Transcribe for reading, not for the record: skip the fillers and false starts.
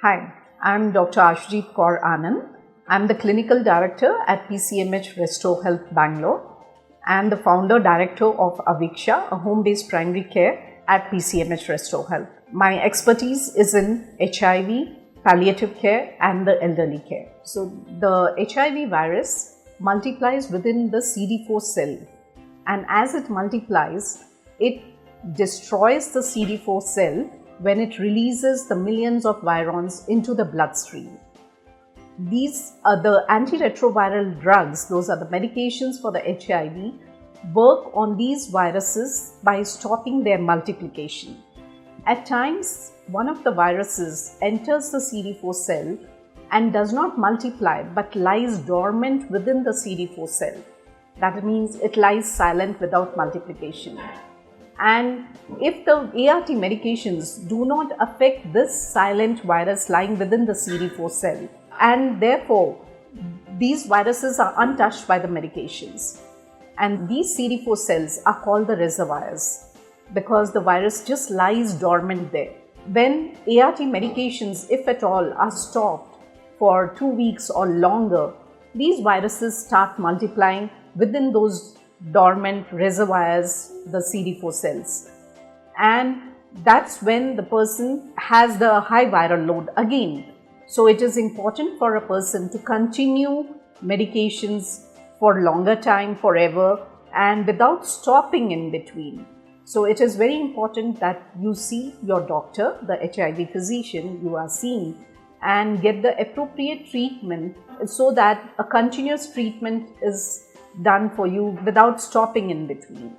Hi, I'm Dr. Ashoojit Kaur Anand. I'm the Clinical Director at PCMH Restore Health, Bangalore, and the Founder Director of Aviksha, a home-based primary care at PCMH Restore Health. My expertise is in HIV, palliative care, and the elderly care. So, the HIV virus multiplies within the CD4 cell, and as it multiplies, it destroys the CD4 cell when it releases the millions of virons into the bloodstream. These are the antiretroviral drugs, those are the medications for the HIV, work on these viruses by stopping their multiplication. At times, one of the viruses enters the CD4 cell and does not multiply but lies dormant within the CD4 cell. That means it lies silent without multiplication. And if the ART medications do not affect this silent virus lying within the CD4 cell, and therefore these viruses are untouched by the medications, and these CD4 cells are called the reservoirs because the virus just lies dormant there. When ART medications, if at all, are stopped for 2 weeks or longer, these viruses start multiplying within those dormant reservoirs, the CD4 cells, and that's when the person has the high viral load again. So it is important for a person to continue medications for longer time, forever, and without stopping in between. So it is very important that you see your doctor, the HIV physician you are seeing, and get the appropriate treatment so that a continuous treatment is done for you without stopping in between.